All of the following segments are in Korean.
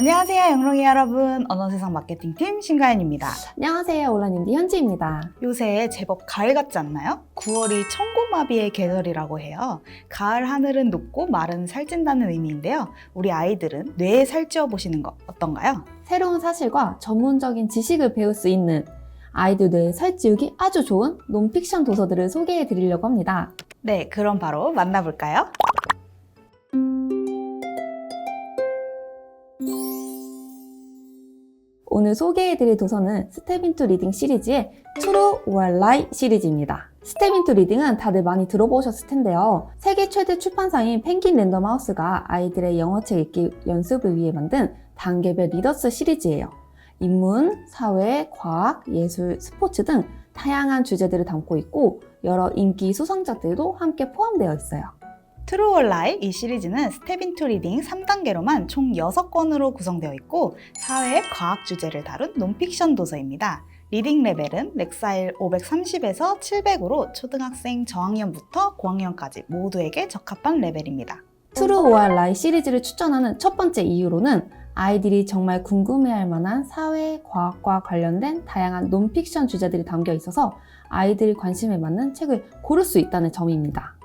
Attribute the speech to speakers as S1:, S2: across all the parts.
S1: 안녕하세요, 영롱이 여러분. 언어세상 마케팅팀 신가연입니다.
S2: 안녕하세요, 온라인인디 현지입니다.
S1: 요새 제법 가을 같지 않나요? 9월이 천고마비의 계절이라고 해요. 가을 하늘은 높고 마른 살찐다는 의미인데요. 우리 아이들은 뇌에 살찌워 보시는 거 어떤가요?
S2: 새로운 사실과 전문적인 지식을 배울 수 있는 아이들 뇌에 살찌우기 아주 좋은 논픽션 도서들을 소개해 드리려고 합니다.
S1: 네, 그럼 바로 만나볼까요?
S2: 오늘 소개해드릴 도서는 스텝 인투 리딩 시리즈의 True or Lie 시리즈입니다. 스텝 인투 리딩은 다들 많이 들어보셨을 텐데요. 세계 최대 출판사인 펭귄 랜덤 하우스가 아이들의 영어책 읽기 연습을 위해 만든 단계별 리더스 시리즈예요. 인문, 사회, 과학, 예술, 스포츠 등 다양한 주제들을 담고 있고 여러 인기 수상작들도 함께 포함되어 있어요.
S1: True or Lie 이 시리즈는 스텝 인투 리딩 3단계로만 총 6권으로 구성되어 있고 사회, 과학 주제를 다룬 논픽션 도서입니다. 리딩 레벨은 렉사일 530에서 700으로 초등학생 저학년부터 고학년까지 모두에게 적합한 레벨입니다.
S2: True or Lie 시리즈를 추천하는 첫 번째 이유로는 아이들이 정말 궁금해할 만한 사회, 과학과 관련된 다양한 논픽션 주제들이 담겨 있어서 아이들 관심에 맞는 책을 고를 수 있다는 점입니다.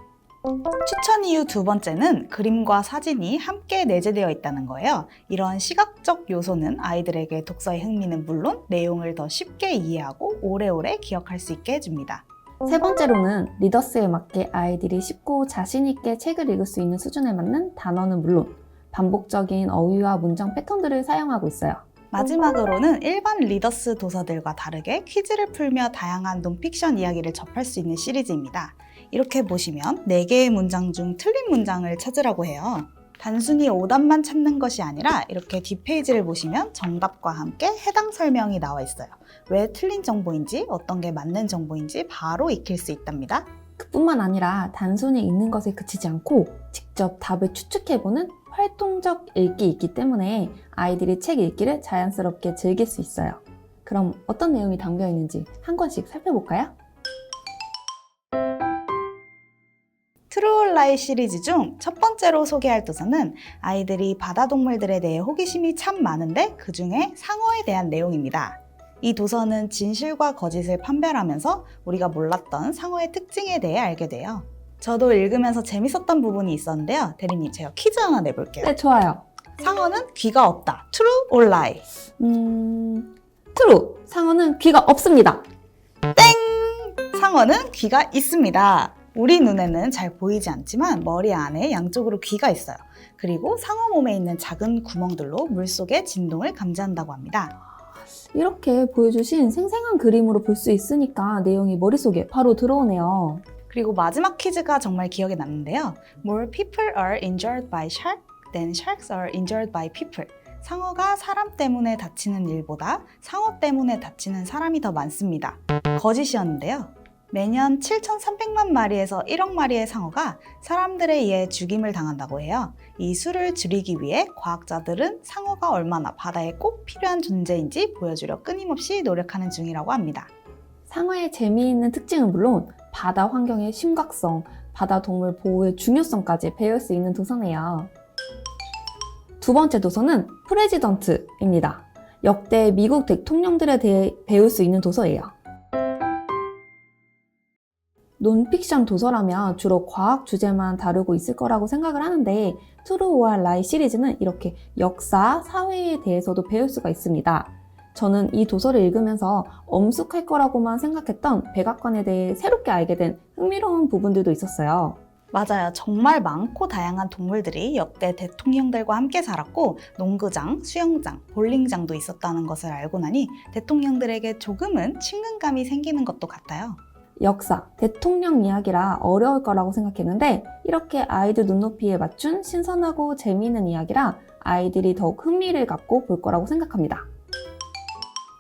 S1: 추천 이유 두 번째는 그림과 사진이 함께 내재되어 있다는 거예요. 이런 시각적 요소는 아이들에게 독서의 흥미는 물론 내용을 더 쉽게 이해하고 오래오래 기억할 수 있게 해줍니다.
S2: 세 번째로는 리더스에 맞게 아이들이 쉽고 자신 있게 책을 읽을 수 있는 수준에 맞는 단어는 물론 반복적인 어휘와 문장 패턴들을 사용하고 있어요.
S1: 마지막으로는 일반 리더스 도서들과 다르게 퀴즈를 풀며 다양한 논픽션 이야기를 접할 수 있는 시리즈입니다. 이렇게 보시면 4개의 문장 중 틀린 문장을 찾으라고 해요. 단순히 오답만 찾는 것이 아니라 이렇게 뒷페이지를 보시면 정답과 함께 해당 설명이 나와 있어요. 왜 틀린 정보인지 어떤 게 맞는 정보인지 바로 익힐 수 있답니다.
S2: 그뿐만 아니라 단순히 읽는 것에 그치지 않고 직접 답을 추측해보는 활동적 읽기 있기 때문에 아이들이 책 읽기를 자연스럽게 즐길 수 있어요. 그럼 어떤 내용이 담겨 있는지 한 권씩 살펴볼까요?
S1: True or Lie 시리즈 중 첫 번째로 소개할 도서는 아이들이 바다동물들에 대해 호기심이 참 많은데 그 중에 상어에 대한 내용입니다. 이 도서는 진실과 거짓을 판별하면서 우리가 몰랐던 상어의 특징에 대해 알게 돼요. 저도 읽으면서 재밌었던 부분이 있었는데요. 대리님, 제가 퀴즈 하나 내볼게요.
S2: 네, 좋아요.
S1: 상어는 귀가 없다. True or Lie?
S2: True! 상어는 귀가 없습니다.
S1: 상어는 귀가 있습니다. 우리 눈에는 잘 보이지 않지만 머리 안에 양쪽으로 귀가 있어요. 그리고 상어 몸에 있는 작은 구멍들로 물속의 진동을 감지한다고 합니다.
S2: 이렇게 보여주신 생생한 그림으로 볼 수 있으니까 내용이 머릿속에 바로 들어오네요.
S1: 그리고 마지막 퀴즈가 정말 기억에 남는데요. More people are injured by shark than sharks are injured by people. 상어가 사람 때문에 다치는 일보다 상어 때문에 다치는 사람이 더 많습니다. 거짓이었는데요. 매년 7,300만 마리에서 1억 마리의 상어가 사람들에 의해 죽임을 당한다고 해요. 이 수를 줄이기 위해 과학자들은 상어가 얼마나 바다에 꼭 필요한 존재인지 보여주려 끊임없이 노력하는 중이라고 합니다.
S2: 상어의 재미있는 특징은 물론 바다 환경의 심각성, 바다 동물 보호의 중요성까지 배울 수 있는 도서네요. 두 번째 도서는 프레지던트입니다. 역대 미국 대통령들에 대해 배울 수 있는 도서예요. 논픽션 도서라면 주로 과학 주제만 다루고 있을 거라고 생각을 하는데 True or Lie 시리즈는 이렇게 역사, 사회에 대해서도 배울 수가 있습니다. 저는 이 도서를 읽으면서 엄숙할 거라고만 생각했던 백악관에 대해 새롭게 알게 된 흥미로운 부분들도 있었어요.
S1: 맞아요. 정말 많고 다양한 동물들이 역대 대통령들과 함께 살았고 농구장, 수영장, 볼링장도 있었다는 것을 알고 나니 대통령들에게 조금은 친근감이 생기는 것도 같아요.
S2: 역사, 대통령 이야기라 어려울 거라고 생각했는데 이렇게 아이들 눈높이에 맞춘 신선하고 재미있는 이야기라 아이들이 더욱 흥미를 갖고 볼 거라고 생각합니다.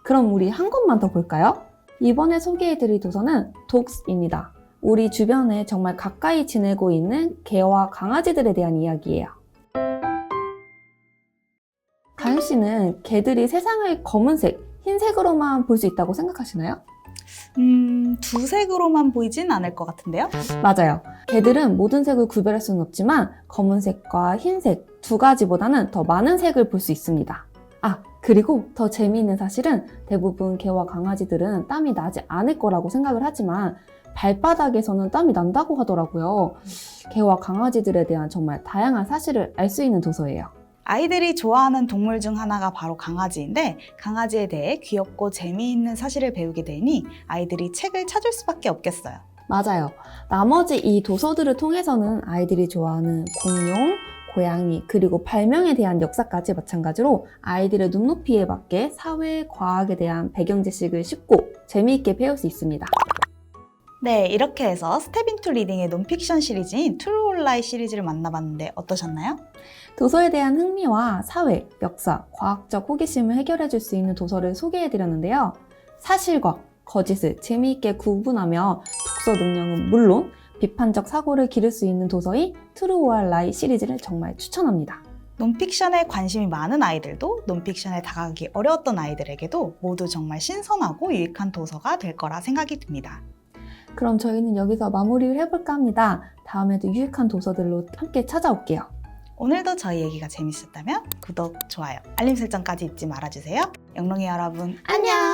S2: 그럼 우리 한 권만 더 볼까요? 이번에 소개해드릴 도서는 Dogs입니다. 우리 주변에 정말 가까이 지내고 있는 개와 강아지들에 대한 이야기예요. 가연 씨는 개들이 세상을 검은색, 흰색으로만 볼 수 있다고 생각하시나요?
S1: 두 색으로만 보이진 않을 것 같은데요?
S2: 맞아요. 개들은 모든 색을 구별할 수는 없지만 검은색과 흰색 두 가지보다는 더 많은 색을 볼 수 있습니다. 그리고 더 재미있는 사실은 대부분 개와 강아지들은 땀이 나지 않을 거라고 생각을 하지만 발바닥에서는 땀이 난다고 하더라고요. 개와 강아지들에 대한 정말 다양한 사실을 알 수 있는 도서예요.
S1: 아이들이 좋아하는 동물 중 하나가 바로 강아지인데 강아지에 대해 귀엽고 재미있는 사실을 배우게 되니 아이들이 책을 찾을 수밖에 없겠어요.
S2: 맞아요. 나머지 이 도서들을 통해서는 아이들이 좋아하는 공룡, 고양이, 그리고 발명에 대한 역사까지 마찬가지로 아이들의 눈높이에 맞게 사회, 과학에 대한 배경 지식을 쉽고 재미있게 배울 수 있습니다.
S1: 네, 이렇게 해서 스텝 인투 리딩의 논픽션 시리즈인 트루 or lie 시리즈를 만나봤는데 어떠셨나요?
S2: 도서에 대한 흥미와 사회, 역사, 과학적 호기심을 해결해 줄 수 있는 도서를 소개해드렸는데요. 사실과 거짓을 재미있게 구분하며 독서 능력은 물론 비판적 사고를 기를 수 있는 도서인 트루 or lie 시리즈를 정말 추천합니다.
S1: 논픽션에 관심이 많은 아이들도 논픽션에 다가가기 어려웠던 아이들에게도 모두 정말 신선하고 유익한 도서가 될 거라 생각이 듭니다.
S2: 그럼 저희는 여기서 마무리를 해볼까 합니다. 다음에도 유익한 도서들로 함께 찾아올게요.
S1: 오늘도 저희 얘기가 재밌었다면 구독, 좋아요, 알림 설정까지 잊지 말아주세요. 영롱이 여러분,
S2: 안녕!